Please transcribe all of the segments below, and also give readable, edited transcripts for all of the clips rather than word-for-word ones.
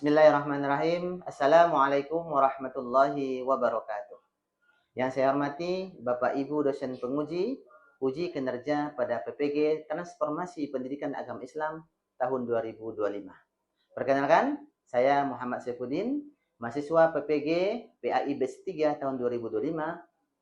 Bismillahirrahmanirrahim. Assalamualaikum warahmatullahi wabarakatuh. Yang saya hormati Bapak Ibu dosen penguji uji kinerja pada PPG Transformasi Pendidikan Agama Islam tahun 2025. Perkenalkan, saya Muhammad Saifuddin, mahasiswa PPG PAI Batch 3 tahun 2025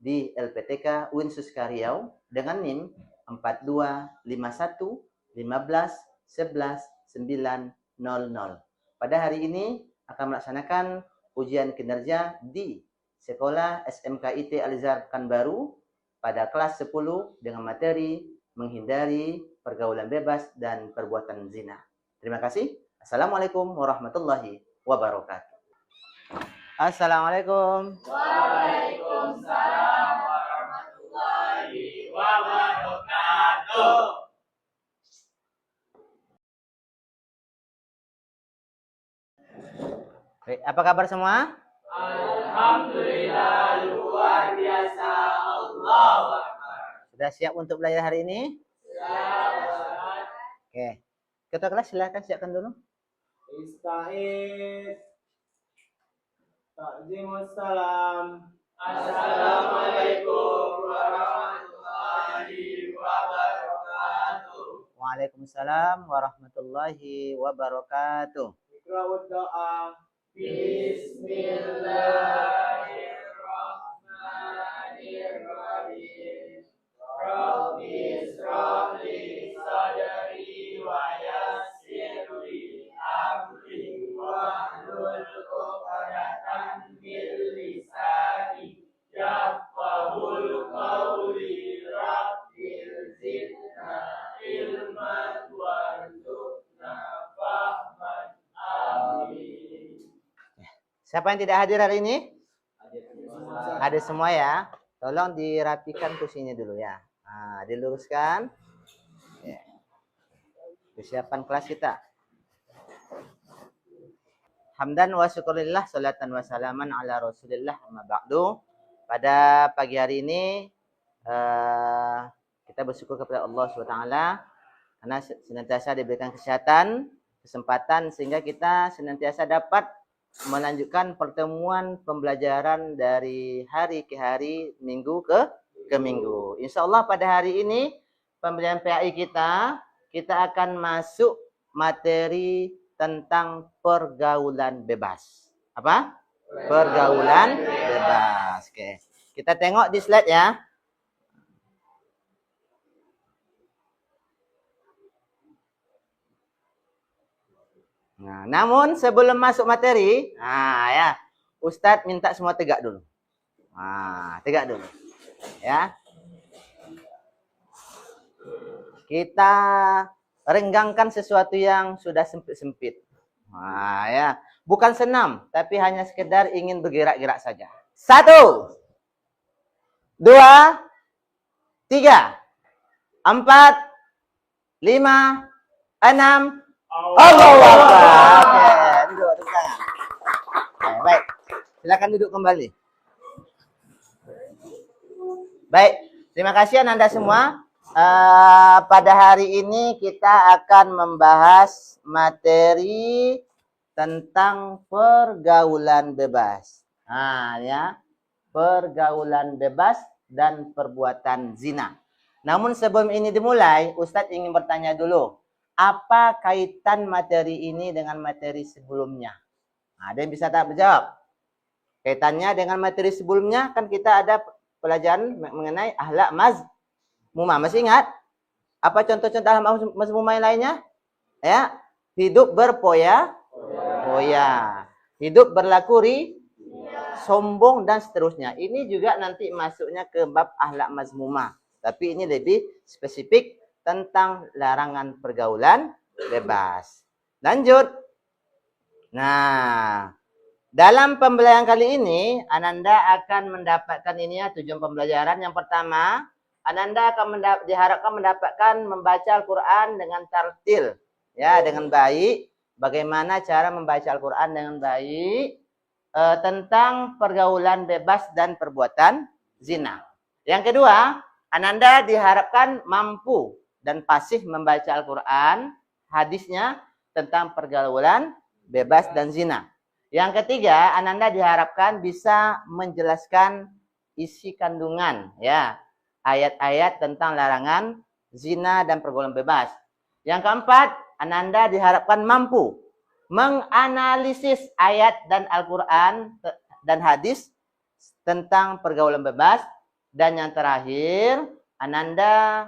di LPTK UIN Suska Riau dengan NIM 425115119000. Pada hari ini akan melaksanakan ujian kinerja di Sekolah SMKIT Al-Azhar Pekanbaru pada kelas 10 dengan materi menghindari pergaulan bebas dan perbuatan zina. Terima kasih. Assalamualaikum warahmatullahi wabarakatuh. Assalamualaikum. Waalaikumsalam warahmatullahi wabarakatuh. Baik, apa kabar semua? Alhamdulillah, luar biasa. Allahu Akbar. Sudah siap untuk belajar hari ini? Siap, Ustaz. Oke. Ketua kelas silakan siapkan dulu. Istaiz. Takzimus salam. Assalamualaikum warahmatullahi wabarakatuh. Waalaikumsalam warahmatullahi wabarakatuh. Iqra'ud doa. Bismillahirrahmanirrahim. Rabbi ishrah li sadri wa yassir li amri wahlul 'uqdatam min lisani yafqahul qawli. Rabbil zidna ilman warzuqna fahman. Amin. Siapa yang tidak hadir hari ini? Hadir semua ya. Tolong dirapikan kursinya dulu ya. Nah, diluruskan. Ya. Persiapan kelas kita. Hamdan wa syukurillah, salatan wa salaman ala rasulillah, amma ba'du. Pada pagi hari ini kita bersyukur kepada Allah SWT karena senantiasa diberikan kesehatan, kesempatan sehingga kita senantiasa dapat melanjutkan pertemuan pembelajaran dari hari ke hari, minggu ke minggu. Insya Allah pada hari ini pembelajaran PAI kita akan masuk materi tentang pergaulan bebas. Apa? Pergaulan bebas. Oke. Kita tengok di slide ya. Nah, namun sebelum masuk materi, ya, Ustadz minta semua tegak dulu. Tegak dulu. Ya. Kita renggangkan sesuatu yang sudah sempit-sempit. Ya. Bukan senam, tapi hanya sekedar ingin bergerak-gerak saja. 1, 2, 3, 4, 5, 6. Allahu Akbar. Oke, duduk tangan. Baik. Silakan duduk kembali. Baik, terima kasih Anda semua. Pada hari ini kita akan membahas materi tentang pergaulan bebas. Ya. Pergaulan bebas dan perbuatan zina. Namun sebelum ini dimulai, Ustadz ingin bertanya dulu. Apa kaitan materi ini dengan materi sebelumnya? Ada yang bisa tak menjawab? Kaitannya dengan materi sebelumnya kan kita ada pelajaran mengenai akhlak mazmumah. Masih ingat? Apa contoh-contoh akhlak mazmumah yang lainnya? Ya, hidup berpoya-poya, hidup berlaku sombong dan seterusnya. Ini juga nanti masuknya ke bab akhlak mazmumah. Tapi ini lebih spesifik tentang larangan pergaulan bebas. Lanjut. Nah, dalam pembelajaran kali ini, Ananda akan mendapatkan ini ya, tujuan pembelajaran. Yang pertama, Ananda akan diharapkan mendapatkan membaca Al-Quran dengan tartil. Ya, dengan baik. Bagaimana cara membaca Al-Quran dengan baik. Tentang pergaulan bebas dan perbuatan zina. Yang kedua, Ananda diharapkan mampu dan fasih membaca Al-Quran, hadisnya tentang pergaulan bebas dan zina. Yang ketiga, Ananda diharapkan bisa menjelaskan isi kandungan ya, ayat-ayat tentang larangan zina dan pergaulan bebas. Yang keempat, Ananda diharapkan mampu menganalisis ayat dan Al-Qur'an dan hadis tentang pergaulan bebas. Dan yang terakhir, Ananda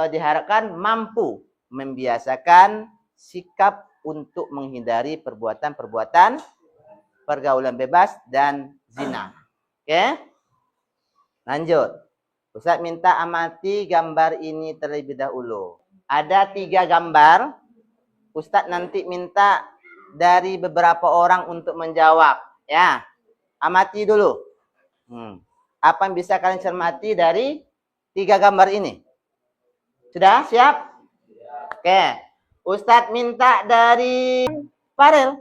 diharapkan mampu membiasakan sikap untuk menghindari perbuatan-perbuatan pergaulan bebas dan zina. Oke? Lanjut. Ustaz minta amati gambar ini terlebih dahulu. Ada 3 gambar. Ustaz nanti minta dari beberapa orang untuk menjawab. Ya. Amati dulu. Apa yang bisa kalian cermati dari 3 gambar ini? Sudah siap? Oke. Ustaz minta dari Farel.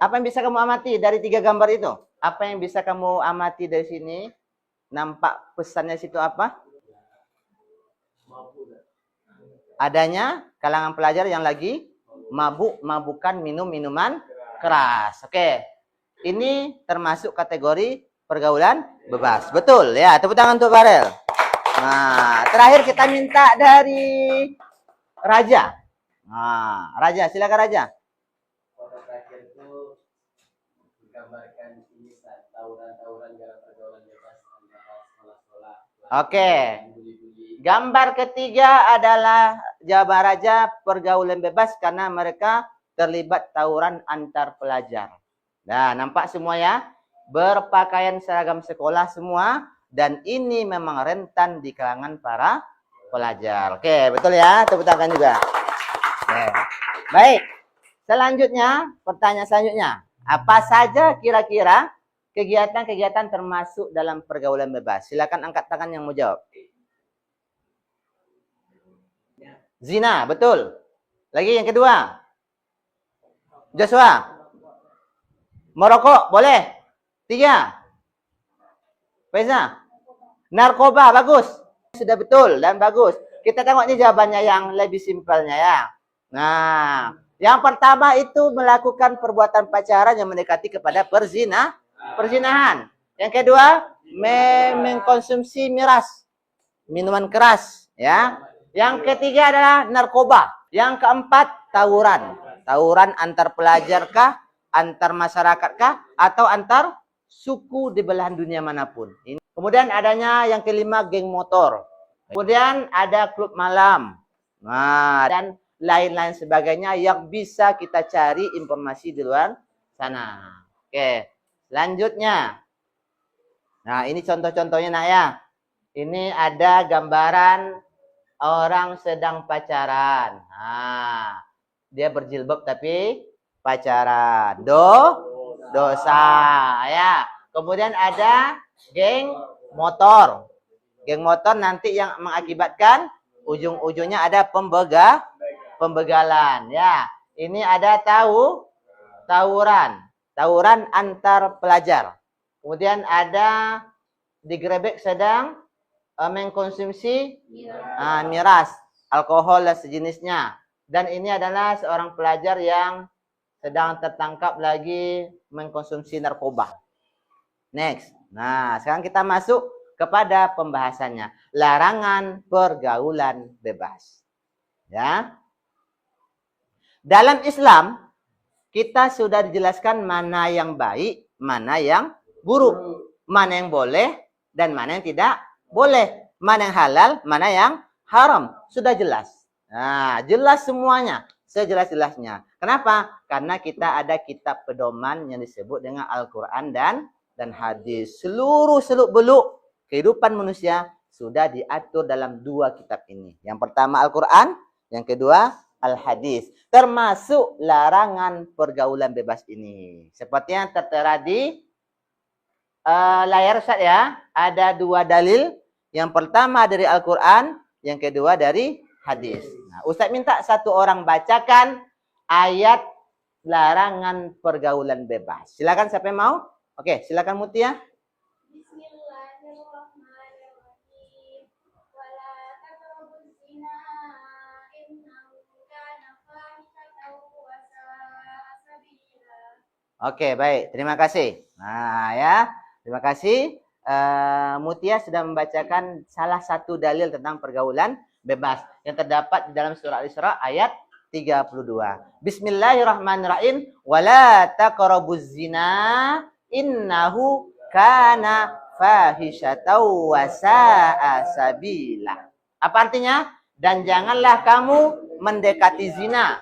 Apa yang bisa kamu amati dari 3 gambar itu? Apa yang bisa kamu amati dari sini? Nampak pesannya situ apa? Adanya kalangan pelajar yang lagi mabukan minum minuman keras. Oke. Ini termasuk kategori pergaulan bebas. Betul ya. Tepuk tangan untuk Farel. Nah, terakhir kita minta dari Raja. Nah, Raja, silakan Raja. Foto terakhir itu menggambarkan ini tawuran-tawuran dalam pergaulan bebas antara sekolah-sekolah. Oke. Gambar ketiga adalah jawaban Raja pergaulan bebas karena mereka terlibat tawuran antar pelajar. Nah, nampak semua ya? Berpakaian seragam sekolah semua. Dan ini memang rentan di kalangan para pelajar. Oke, betul ya? Tepuk tangan juga. Oke. Baik. Selanjutnya, pertanyaan selanjutnya. Apa saja kira-kira kegiatan-kegiatan termasuk dalam pergaulan bebas? Silakan angkat tangan yang mau jawab. Zina, betul. Lagi yang kedua. Joshua. Merokok, boleh. 3. Faiza. Narkoba, bagus. Sudah betul dan bagus. Kita tengok ini jawabannya yang lebih simpelnya ya. Nah, yang pertama itu melakukan perbuatan pacaran yang mendekati kepada perzinahan. Yang kedua, mengkonsumsi miras, minuman keras ya. Yang ketiga adalah narkoba. Yang keempat, tawuran. Tawuran antar pelajar kah, antar masyarakat kah, atau antar suku di belahan dunia manapun. Kemudian adanya yang kelima, geng motor. Kemudian ada klub malam. Nah, dan lain-lain sebagainya yang bisa kita cari informasi di luar sana. Oke, selanjutnya. Nah, ini contoh-contohnya nak ya. Ini ada gambaran orang sedang pacaran. Nah, dia berjilbab tapi pacaran. Dosa ya. Kemudian ada geng motor. Geng motor nanti yang mengakibatkan ujung-ujungnya ada pembegalan ya. Ini ada tawuran antar pelajar. Kemudian ada digerebek sedang mengkonsumsi miras, alkohol dan sejenisnya. Dan ini adalah seorang pelajar yang sedang tertangkap lagi mengkonsumsi narkoba. Next. Nah, sekarang kita masuk kepada pembahasannya. Larangan pergaulan bebas. Ya. Dalam Islam, kita sudah dijelaskan mana yang baik, mana yang buruk. Mana yang boleh dan mana yang tidak boleh. Mana yang halal, mana yang haram. Sudah jelas. Nah, jelas semuanya. Sejelas-jelasnya. Kenapa? Karena kita ada kitab pedoman yang disebut dengan Al-Quran dan hadis. Seluruh seluk-beluk kehidupan manusia sudah diatur dalam 2 kitab ini. Yang pertama Al-Quran, yang kedua Al-Hadis. Termasuk larangan pergaulan bebas ini. Seperti yang tertera di layar Ustaz ya. Ada 2 dalil. Yang pertama dari Al-Quran, yang kedua dari hadis. Nah, Ustaz minta satu orang bacakan ayat larangan pergaulan bebas. Silakan siapa yang mau? Oke, silakan Mutia. Bismillahirrahmanirrahim. Wala taqrabuz zina innahu kana fahishatan wa sa'a Oke, baik. Terima kasih. Nah, ya. Terima kasih. Mutia sudah membacakan salah satu dalil tentang pergaulan bebas yang terdapat di dalam surah Al-Isra ayat 32. Bismillahirrahmanirrahim. Wala taqrabuz zina innahu kana fahisyatan wa sa'a sabila. Apa artinya? Dan janganlah kamu mendekati zina.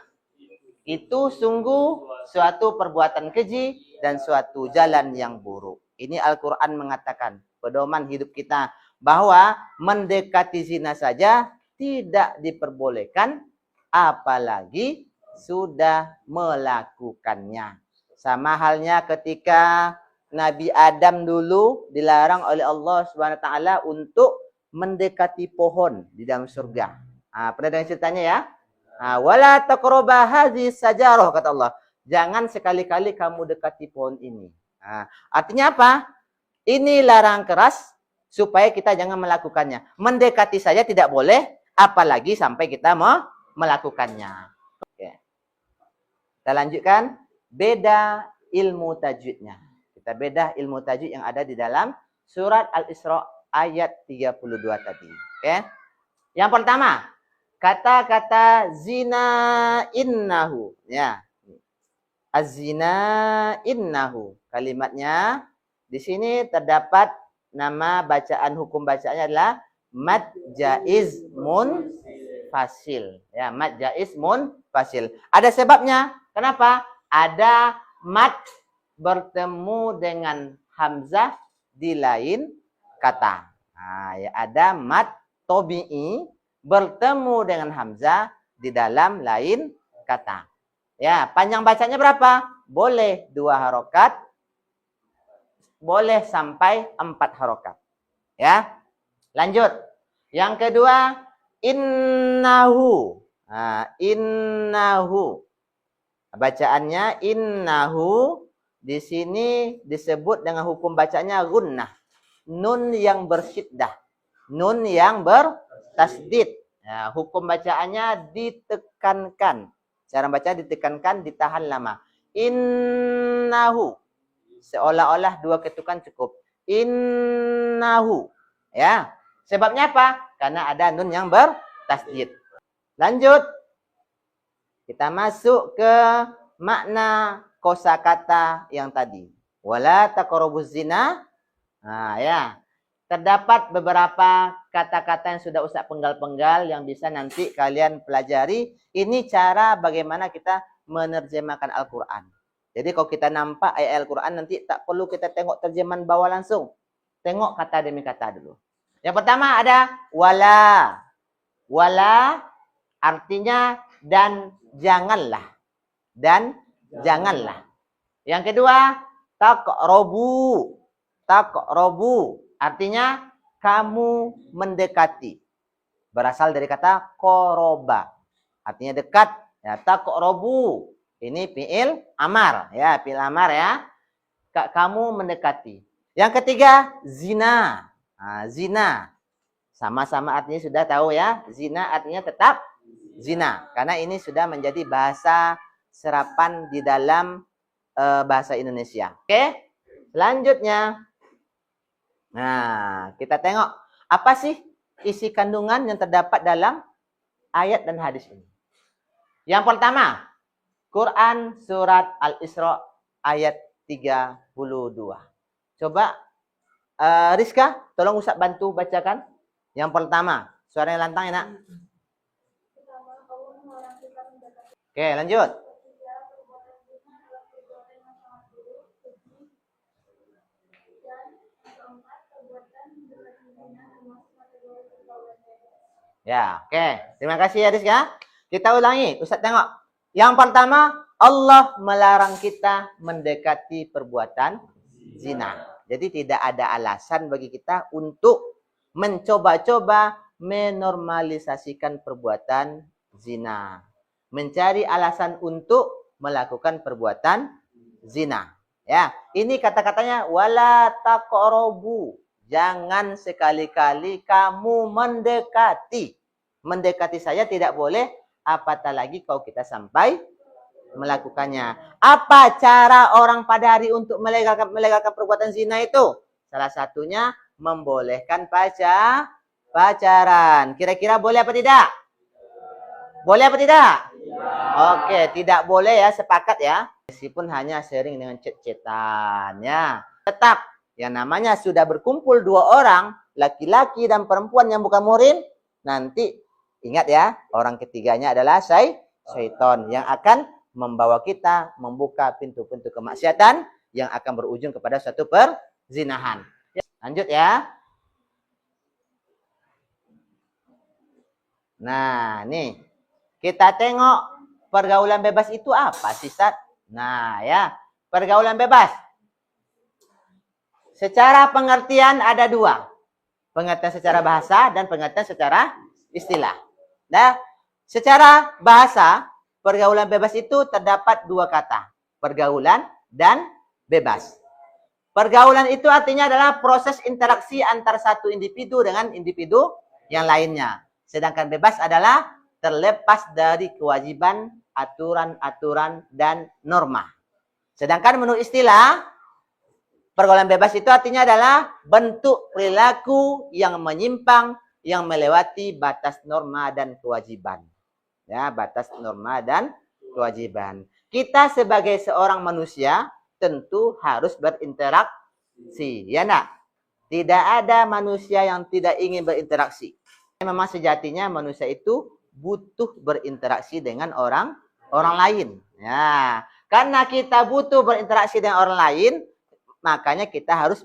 Itu sungguh suatu perbuatan keji dan suatu jalan yang buruk. Ini Al-Quran mengatakan pedoman hidup kita bahwa mendekati zina saja tidak diperbolehkan, apalagi sudah melakukannya. Sama halnya ketika Nabi Adam dulu dilarang oleh Allah Subhanahu wa taala untuk mendekati pohon di dalam surga. Pernah dengar ceritanya ya? Wala taqraba hadhihi sajarah, kata Allah. Jangan sekali-kali kamu dekati pohon ini. Artinya apa? Ini larang keras supaya kita jangan melakukannya. Mendekati saja tidak boleh, apalagi sampai kita mau melakukannya. Oke. Kita lanjutkan. Beda ilmu tajwidnya. Kita beda ilmu tajwid yang ada di dalam surat Al-Isra ayat 32 tadi. Oke. Yang pertama, kata-kata zina innahu. Ya. Az-zina innahu. Kalimatnya di sini terdapat nama bacaan, hukum bacaannya adalah mad jaiz munfasil. Ya, mad jaiz munfasil. Ada sebabnya. Kenapa? Ada mad bertemu dengan hamzah di lain kata. Ya, ada mad tabi'i bertemu dengan hamzah di dalam lain kata. Ya, panjang bacanya berapa? Boleh 2 harokat, boleh sampai 4 harokat. Ya, lanjut. Yang kedua, innahu. Innahu. Bacaannya innahu. Di sini disebut dengan hukum bacanya gunnah. Nun yang bersyiddah. Nun yang bertasdid. Ya, hukum bacaannya ditekankan. Cara baca ditekankan, ditahan lama. Innahu. Seolah-olah 2 ketukan cukup. Innahu. Ya. Sebabnya apa? Karena ada nun yang bertasdid. Lanjut. Kita masuk ke makna kosakata yang tadi. Wala taqrabuz zina. Ya. Terdapat beberapa kata-kata yang sudah Ustaz penggal-penggal yang bisa nanti kalian pelajari. Ini cara bagaimana kita menerjemahkan Al-Quran. Jadi kalau kita nampak ayat Al-Quran nanti tak perlu kita tengok terjemahan bawah langsung. Tengok kata demi kata dulu. Yang pertama ada wala. Wala artinya dan janganlah. Dan janganlah. Yang kedua taqrabu. Taqrabu. Artinya kamu mendekati. Berasal dari kata qoroba. Artinya dekat. Ya, taqrabu. Ini fi'il amar. Ya, fi'il amar ya. Kamu mendekati. Yang ketiga, zina. Zina. Sama-sama artinya sudah tahu ya. Zina artinya tetap zina. Karena ini sudah menjadi bahasa serapan di dalam bahasa Indonesia. Oke. Selanjutnya. Nah, kita tengok apa sih isi kandungan yang terdapat dalam ayat dan hadis ini. Yang pertama, Quran surat Al-Isra ayat 32. Coba Rizka, tolong Ustaz bantu bacakan. Yang pertama, suaranya lantang ya, Nak. Oke, lanjut. Ya, oke. Terima kasih ya Rizka. Kita ulangi. Ustaz tengok. Yang pertama, Allah melarang kita mendekati perbuatan zina. Jadi tidak ada alasan bagi kita untuk mencoba-coba menormalisasikan perbuatan zina. Mencari alasan untuk melakukan perbuatan zina. Ya, ini kata-katanya wala taqrabu. Jangan sekali-kali kamu mendekati. Mendekati saja tidak boleh, apatah lagi kalau kita sampai melakukannya. Apa cara orang pada hari untuk melegalkan perbuatan zina itu? Salah satunya membolehkan pacaran. Kira-kira boleh apa tidak? Boleh apa tidak? Oke, tidak boleh ya, sepakat ya. Meskipun hanya sharing dengan chat-chatan ya. Tetap yang namanya sudah berkumpul dua orang, laki-laki dan perempuan yang bukan muhrim, nanti ingat ya, orang ketiganya adalah syaitan yang akan membawa kita membuka pintu-pintu kemaksiatan yang akan berujung kepada suatu perzinahan. Lanjut ya. Nah, nih. Kita tengok pergaulan bebas itu apa sih, Ustaz? Nah, ya. Pergaulan bebas. Secara pengertian ada dua. Pengertian secara bahasa dan pengertian secara istilah. Nah, secara bahasa, pergaulan bebas itu terdapat dua kata. Pergaulan dan bebas. Pergaulan itu artinya adalah proses interaksi antar satu individu dengan individu yang lainnya. Sedangkan bebas adalah terlepas dari kewajiban, aturan-aturan, dan norma. Sedangkan menurut istilah, pergaulan bebas itu artinya adalah bentuk perilaku yang menyimpang, yang melewati batas norma dan kewajiban. Ya, batas norma dan kewajiban. Kita sebagai seorang manusia tentu harus berinteraksi. Ya nak? Tidak ada manusia yang tidak ingin berinteraksi. Memang sejatinya manusia itu butuh berinteraksi dengan orang lain. Ya, karena kita butuh berinteraksi dengan orang lain, makanya kita harus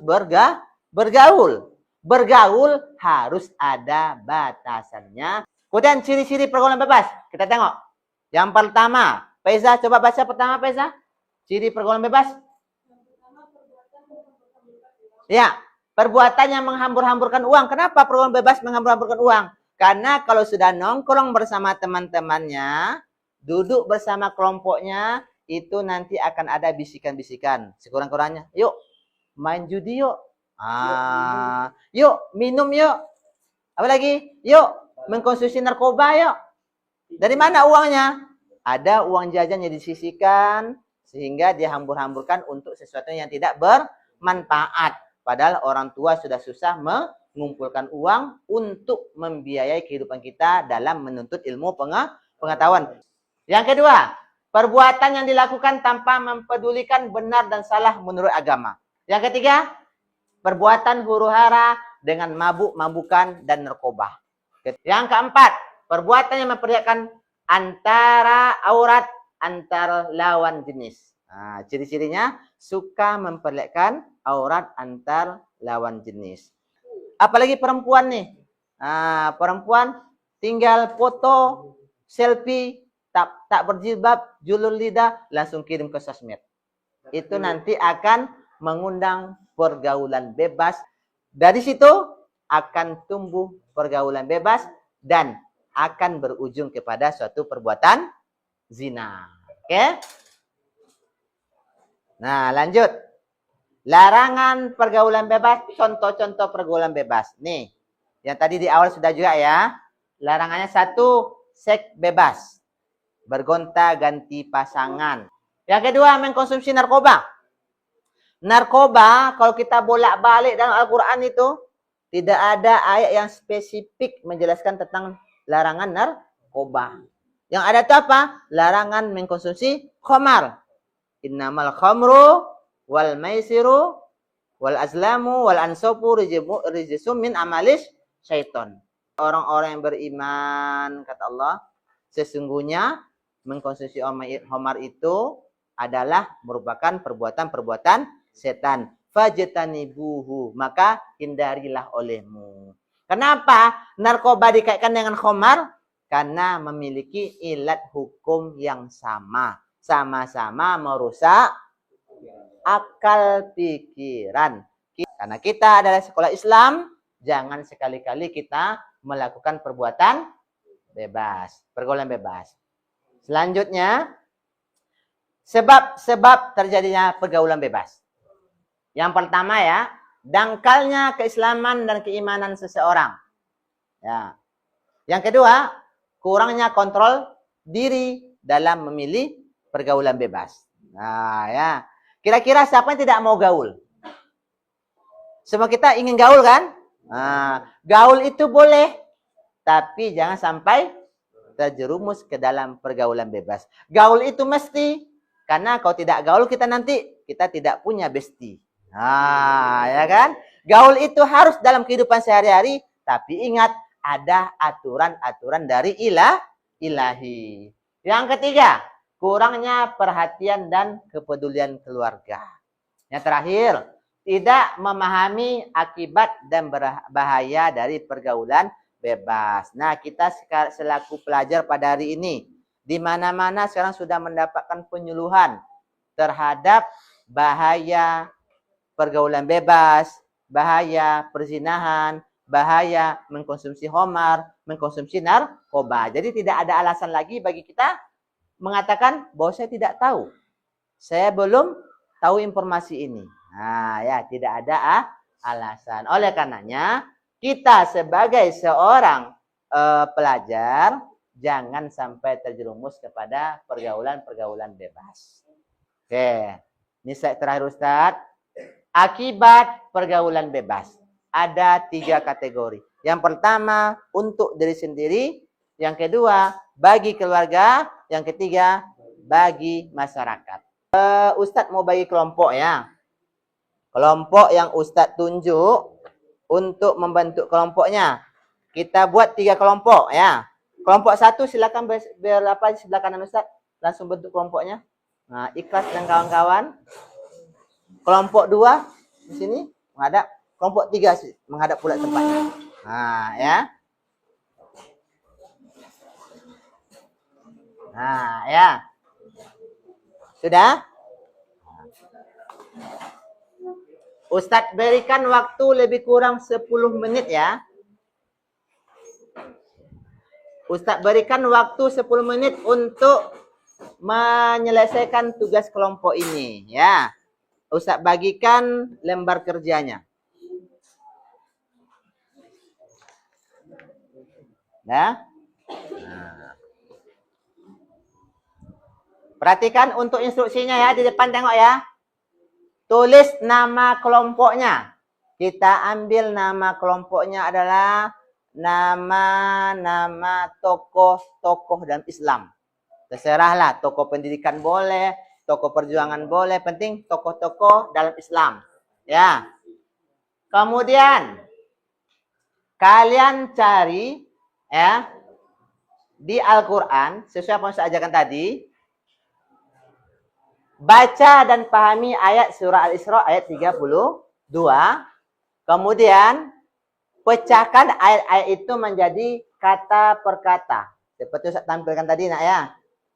bergaul. Bergaul harus ada batasannya. Kemudian ciri-ciri pergaulan bebas. Kita tengok. Yang pertama, Faiza, coba baca pertama Faiza. Ciri pergaulan bebas. Ya, perbuatan yang menghambur-hamburkan uang. Kenapa pergaulan bebas menghambur-hamburkan uang? Karena kalau sudah nongkrong bersama teman-temannya, duduk bersama kelompoknya, itu nanti akan ada bisikan-bisikan. Sekurang-kurangnya, yuk main judi yuk. Yuk minum yuk. Apa lagi? Yuk mengkonsumsi narkoba yuk. Dari mana uangnya? Ada uang jajan yang disisihkan, sehingga dia hambur-hamburkan untuk sesuatu yang tidak bermanfaat. Padahal orang tua sudah susah mengumpulkan uang untuk membiayai kehidupan kita dalam menuntut ilmu pengetahuan. Yang kedua, perbuatan yang dilakukan tanpa mempedulikan benar dan salah menurut agama. Yang ketiga, perbuatan huru-hara dengan mabuk-mabukan dan narkoba. Yang keempat, perbuatan yang memperlihatkan antara aurat antar lawan jenis. Nah, ciri-cirinya suka memperlihatkan aurat antar lawan jenis. Apalagi perempuan nih. Nah, perempuan tinggal foto, selfie, tak berjilbab, julur lidah, langsung kirim ke sosmed. Itu nanti akan mengundang pergaulan bebas. Dari situ akan tumbuh pergaulan bebas dan akan berujung kepada suatu perbuatan zina. Oke? Nah, lanjut. Larangan pergaulan bebas, contoh-contoh pergaulan bebas. Nih, yang tadi di awal sudah juga ya. Larangannya satu, seks bebas. Bergonta-ganti pasangan. Yang kedua, mengkonsumsi narkoba. Narkoba, kalau kita bolak-balik dalam Al-Quran itu, tidak ada ayat yang spesifik menjelaskan tentang larangan narkoba. Yang ada itu apa? Larangan mengkonsumsi khamar. Innamal khamru wal maisiru wal azlamu wal ansopu rijisum min amalis syaiton. Orang-orang yang beriman, kata Allah, sesungguhnya mengkonsumsi khamar itu adalah merupakan perbuatan-perbuatan setan. Fajtanibuhu, maka hindarilah olehmu. Kenapa narkoba dikaitkan dengan khamar? Karena memiliki ilat hukum yang sama. Sama-sama merusak akal pikiran. Karena kita adalah sekolah Islam, jangan sekali-kali kita melakukan perbuatan bebas, pergaulan bebas. Selanjutnya, sebab terjadinya pergaulan bebas. Yang pertama ya, dangkalnya keislaman dan keimanan seseorang. Ya. Yang kedua, kurangnya kontrol diri dalam memilih pergaulan bebas. Nah, ya. Kira-kira siapa yang tidak mau gaul? Semua kita ingin gaul kan? Nah, gaul itu boleh, tapi jangan sampai terjerumus ke dalam pergaulan bebas. Gaul itu mesti, karena kalau tidak gaul kita tidak punya bestie. Nah, ya kan? Gaul itu harus dalam kehidupan sehari-hari, tapi ingat ada aturan-aturan dari ilahi. Yang ketiga, kurangnya perhatian dan kepedulian keluarga. Yang terakhir, tidak memahami akibat dan bahaya dari pergaulan bebas. Nah, kita selaku pelajar pada hari ini, di mana-mana sekarang sudah mendapatkan penyuluhan terhadap bahaya pergaulan bebas, bahaya perzinahan, bahaya mengkonsumsi khamar, mengkonsumsi narkoba. Jadi tidak ada alasan lagi bagi kita mengatakan bahwa saya tidak tahu. Saya belum tahu informasi ini. Nah, ya tidak ada alasan. Oleh karenanya, kita sebagai seorang pelajar jangan sampai terjerumus kepada pergaulan-pergaulan bebas. Oke, ini slide terakhir Ustadz. Akibat pergaulan bebas. Ada 3 kategori. Yang pertama, untuk diri sendiri. Yang kedua, bagi keluarga. Yang ketiga, bagi masyarakat. Ustadz mau bagi kelompok ya. Kelompok yang Ustadz tunjuk untuk membentuk kelompoknya. Kita buat 3 kelompok ya. Kelompok 1 silakan berapa di sebelah kanan Ustadz. Langsung bentuk kelompoknya. Nah, Ikhlas dan kawan-kawan. Kelompok 2 di sini menghadap. Kelompok 3 menghadap pula tempatnya. Nah, ya. Nah, ya. Sudah? Ustadz berikan waktu lebih kurang 10 menit ya. Ustadz berikan waktu 10 menit untuk menyelesaikan tugas kelompok ini ya. Ustadz bagikan lembar kerjanya. Ya. Nah. Perhatikan untuk instruksinya ya, di depan tengok ya. Tulis nama kelompoknya. Kita ambil nama kelompoknya adalah nama-nama tokoh-tokoh dalam Islam. Terserahlah, tokoh pendidikan boleh, tokoh perjuangan boleh, penting tokoh-tokoh dalam Islam. Ya. Kemudian kalian cari ya di Al-Qur'an sesuai apa yang saya ajarkan tadi. Baca dan pahami ayat surah Al-Isra ayat 32. Kemudian pecahkan ayat-ayat itu menjadi kata per kata. Seperti saya tampilkan tadi nak ya.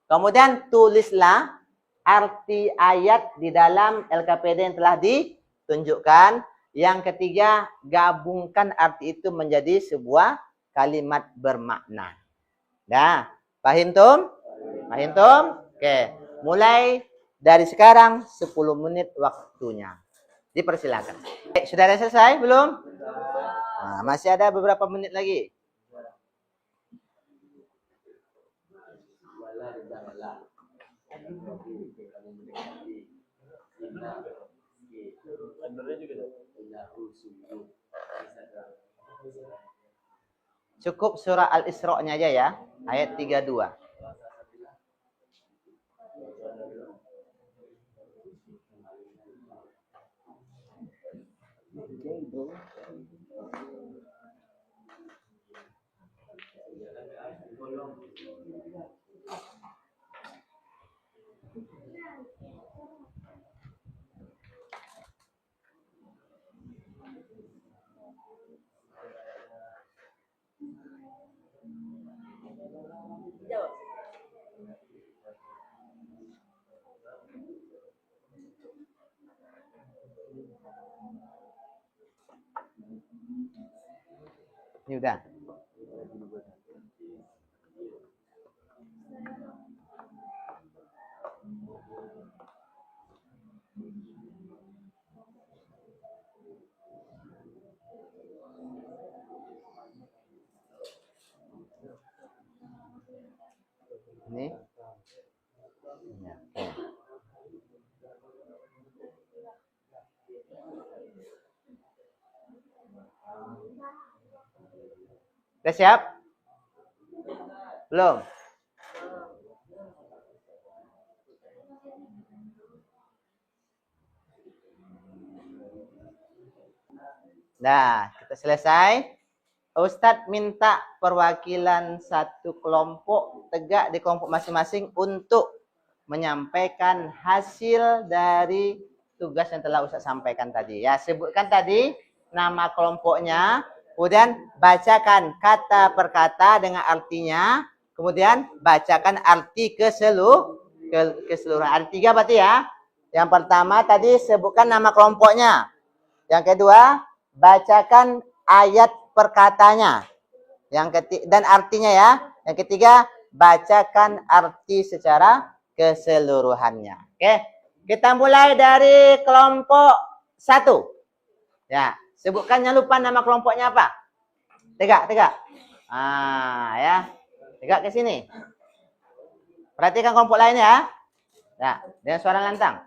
Kemudian tulislah arti ayat di dalam LKPD yang telah ditunjukkan. Yang ketiga, gabungkan arti itu menjadi sebuah kalimat bermakna. Dah, paham tum? Paham tum? Oke, mulai dari sekarang 10 menit waktunya. Dipersilakan. Sudah ada selesai belum? Nah, masih ada beberapa menit lagi. Cukup surah Al-Isra-nya aja ya, ayat 32. Ini udah. Ini. Ya. Udah siap? Belum? Nah, kita selesai. Ustadz minta perwakilan satu kelompok tegak di kelompok masing-masing untuk menyampaikan hasil dari tugas yang telah Ustadz sampaikan tadi. Ya, sebutkan tadi nama kelompoknya, kemudian bacakan kata per kata dengan artinya, kemudian bacakan arti keseluruhan. Ada 3 berarti ya. Yang pertama tadi sebutkan nama kelompoknya. Yang kedua, bacakan ayat perkatanya. Yang ketiga, dan artinya ya. Yang ketiga, bacakan arti secara keseluruhannya. Oke. Kita mulai dari kelompok 1. Ya, sebutkan, jangan lupa nama kelompoknya apa. Tegak. Ya. Tegak ke sini. Perhatikan kelompok lain ya. Ya, dengan suara lantang.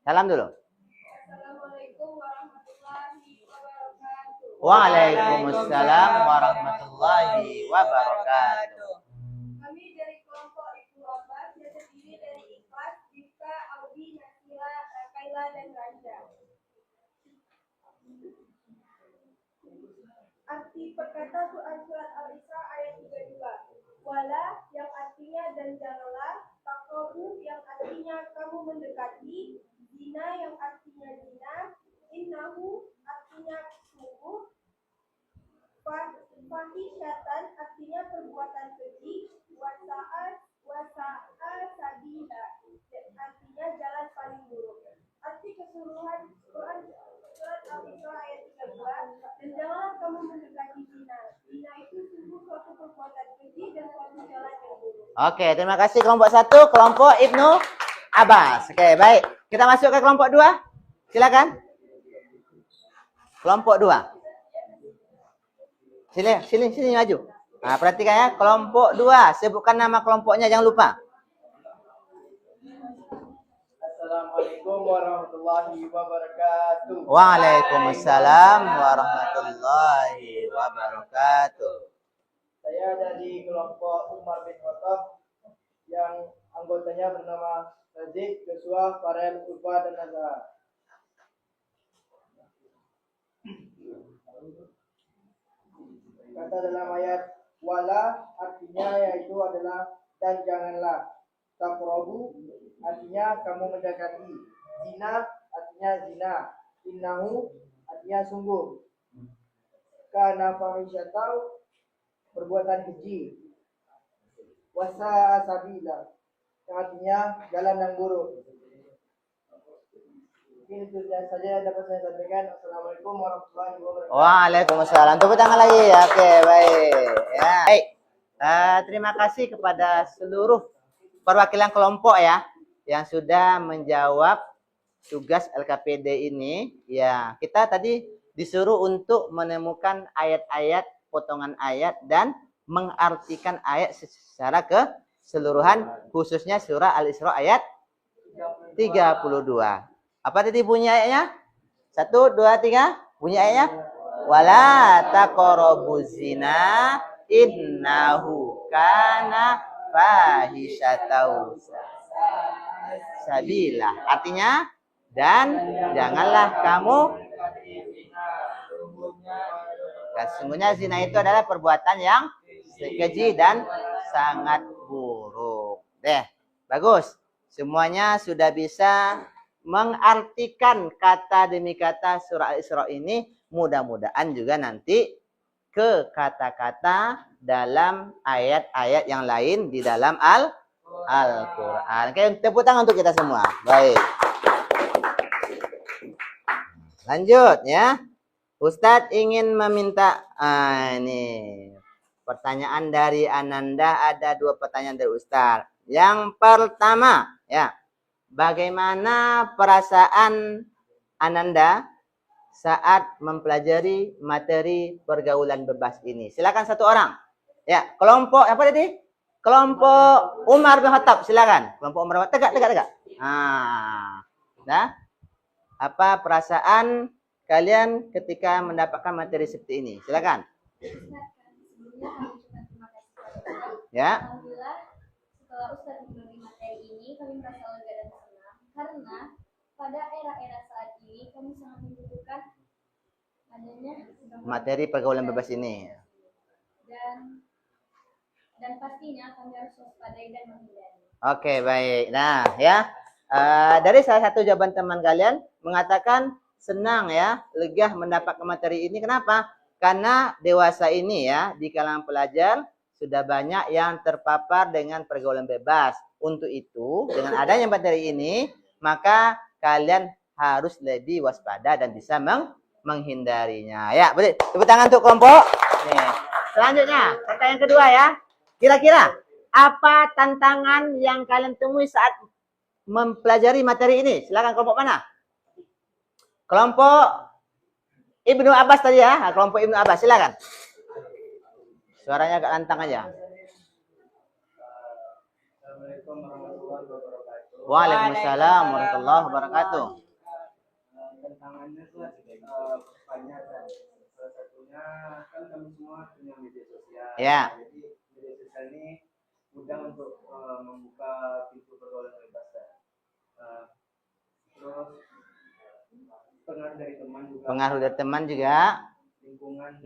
Salam dulu. Assalamualaikum warahmatullahi wabarakatuh. Waalaikumsalam warahmatullahi wabarakatuh. Kami dari kelompok Ibnu Abbas yang terdiri dari Ikhlas, Dika, Audi, Nasila, Kaila, dan Raja. Arti perkata Quran surat Al-Isra ayat 32. Wala yang artinya dan janganlah, taqrabu yang artinya kamu mendekati, zina yang artinya zina, innahu artinya sungguh, fahisyatan artinya perbuatan keji, wasa'a sabila artinya jalan paling buruk. Arti keseluruhan Quran surat Al-Isra ayat 32, dan janganlah kamu mendekati zina. Zina itu sungguh suatu perbuatan keji dan suatu jalan yang buruk. Oke, terima kasih kelompok 1, kelompok Ibnu Abbas. Oke, baik. Kita masuk ke kelompok 2. Silakan. Kelompok 2. Sini maju. Nah, perhatikan ya, kelompok 2. Sebutkan nama kelompoknya, jangan lupa. Assalamualaikum warahmatullahi wabarakatuh. Waalaikumsalam warahmatullahi wabarakatuh. Saya dari kelompok Umar bin Khattab yang anggotanya bernama Razik, Joshua, Farel, Ulfa, dan Nazar. Kata dalam ayat wala artinya yaitu adalah dan janganlah. Taqrabu artinya kamu mendekati. Zina artinya zina. Innahu artinya sungguh. Kana fahisyatau perbuatan keji. Wasa sabila artinya jalan yang buruk. Mungkin itu saja yang dapat saya sampaikan. Assalamualaikum warahmatullahi wabarakatuh. Waalaikumsalam. Tepuk tangan lagi ya. Oke, baik. Ya. Baik. Terima kasih kepada seluruh perwakilan kelompok ya yang sudah menjawab tugas LKPD ini. Ya, kita tadi disuruh untuk menemukan ayat-ayat, potongan ayat dan mengartikan ayat secara keseluruhan, khususnya surah Al-Isra ayat 32. Apa tadi bunyi ayatnya? 1, 2, 3. Bunyi ayatnya? Wala taqrabuz zina innahu kana fahisyatan sabila. Artinya, dan janganlah kamu, sesungguhnya zina itu adalah perbuatan yang keji dan sangat buruk. Deh, bagus. Semuanya sudah bisa mengartikan kata demi kata surah Al-Isra ini. Mudah-mudahan juga nanti ke kata-kata dalam ayat-ayat yang lain di dalam Al-Quran. Oke, tepuk tangan untuk kita semua. Baik. Lanjut ya. Ustadz ingin meminta ini pertanyaan dari Ananda. Ada 2 pertanyaan dari Ustadz. Yang pertama ya, bagaimana perasaan Ananda saat mempelajari materi pergaulan bebas ini? Silakan satu orang. Ya, kelompok apa tadi? Kelompok Umar bin Khattab, silakan. Kelompok Umar bin Khattab, tegak. Nah, apa perasaan kalian ketika mendapatkan materi seperti ini? Silakan. Sebelumnya sebelumnya kami ucapkan terima kasih kepada Ustaz. Ya. Alhamdulillah setelah Ustaz memberi materi ini kami merasa lega dan senang karena pada era-era saat ini kami sangat membutuhkan adanya Materi pergaulan bebas ini. dan pastinya kami harus waspadai dan menghindari. Oke, baik. Nah, ya. Dari salah satu jawaban teman kalian mengatakan senang ya, lega mendapat materi ini. Kenapa? Karena dewasa ini ya, di kalangan pelajar sudah banyak yang terpapar dengan pergaulan bebas. Untuk itu, dengan adanya materi ini, maka kalian harus lebih waspada dan bisa menghindarinya. Ya, boleh. Tepuk tangan untuk kelompok. Nih. Selanjutnya, pertanyaan kedua ya. Kira-kira apa tantangan yang kalian temui saat mempelajari materi ini? Silakan kelompok mana? Kelompok Ibnu Abbas tadi ya. Kelompok Ibnu Abbas, silakan. Suaranya agak lantang aja. Assalamualaikum warahmatullahi wabarakatuh. Waalaikumsalam warahmatullahi wabarakatuh. Tantangannya tuh banyak kan. Salah satunya kan kami semua punya media sosial. Ya. Jadi media sosial ini mudah untuk membuka pintu pergaulan bebas. Terus pengaruh dari teman juga. Pengaruh dari teman juga.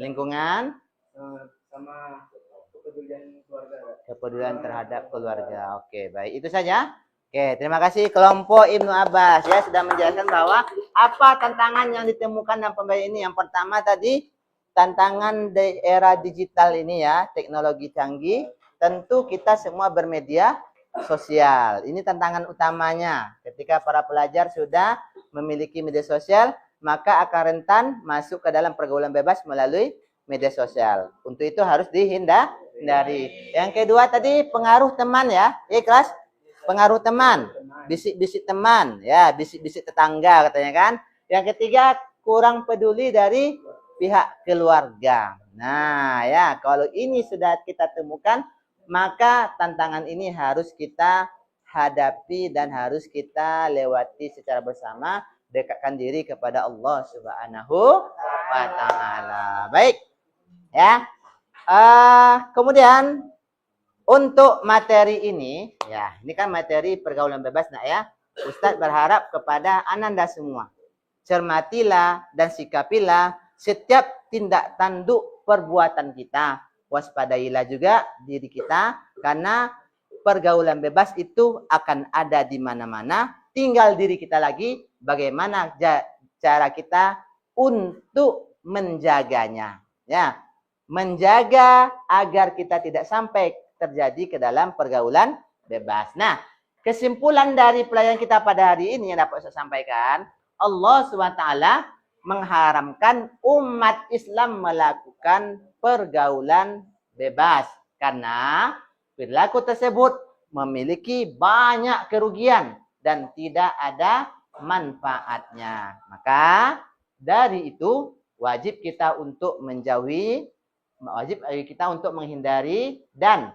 Lingkungan. Sama kepedulian keluarga. Kepedulian terhadap keluarga. Oke, baik. Itu saja. Oke, terima kasih kelompok Ibnu Abbas ya sudah menjelaskan bahwa apa tantangan yang ditemukan dalam pembelajaran ini. Yang pertama tadi tantangan di era digital ini ya, teknologi canggih. Tentu kita semua bermedia sosial. Ini tantangan utamanya. Ketika para pelajar sudah memiliki media sosial, maka akan rentan masuk ke dalam pergaulan bebas melalui media sosial. Untuk itu harus dihindari. Yang kedua tadi pengaruh teman ya, ikhlas. Pengaruh teman, bisik-bisik teman, ya, bisik-bisik tetangga katanya kan. Yang ketiga, kurang peduli dari pihak keluarga. Nah, ya, kalau ini sudah kita temukan, maka tantangan ini harus kita hadapi dan harus kita lewati secara bersama, dekatkan diri kepada Allah Subhanahu wa taala. Baik. Ya. Kemudian untuk materi ini, ya, ini kan materi pergaulan bebas, nak ya. Ustadz berharap kepada ananda semua, cermatilah dan sikapilah setiap tindak tanduk perbuatan kita. Waspadailah juga diri kita, karena pergaulan bebas itu akan ada di mana-mana. Tinggal diri kita lagi, bagaimana cara kita untuk menjaganya. Ya, menjaga agar kita tidak sampai terjadi ke dalam pergaulan bebas. Nah, kesimpulan dari pelajaran kita pada hari ini yang dapat saya sampaikan, Allah SWT mengharamkan umat Islam melakukan pergaulan bebas karena perilaku tersebut memiliki banyak kerugian dan tidak ada manfaatnya. Maka dari itu wajib kita untuk menjauhi, wajib kita untuk menghindari, dan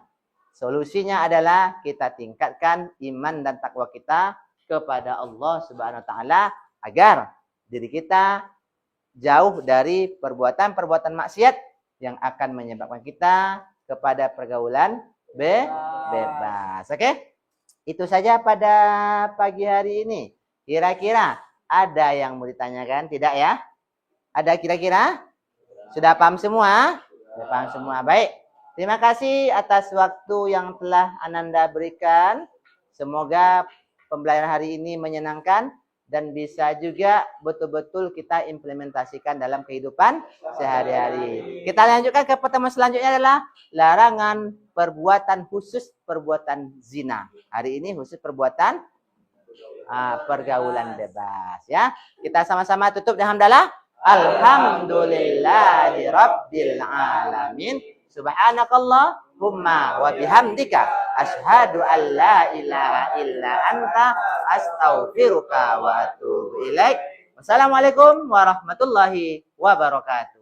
solusinya adalah kita tingkatkan iman dan takwa kita kepada Allah Subhanahu wa taala agar diri kita jauh dari perbuatan-perbuatan maksiat yang akan menyebabkan kita kepada pergaulan bebas. Oke? Itu saja pada pagi hari ini. Kira-kira ada yang mau ditanyakan? Tidak ya? Ada kira-kira? Sudah paham semua? Sudah paham semua. Baik. Terima kasih atas waktu yang telah Ananda berikan. Semoga pembelajaran hari ini menyenangkan dan bisa juga betul-betul kita implementasikan dalam kehidupan sehari-hari. Kita lanjutkan ke pertemuan selanjutnya adalah larangan perbuatan khusus perbuatan zina. Hari ini khusus perbuatan pergaulan bebas ya. Kita sama-sama tutup dengan hamdalah. Alhamdulillahi rabbil alamin. Subhanakallahumma wa bihamdika asyhadu an la ilaha illa anta astaghfiruka wa atubu ilaik. Wassalamualaikum warahmatullahi wabarakatuh.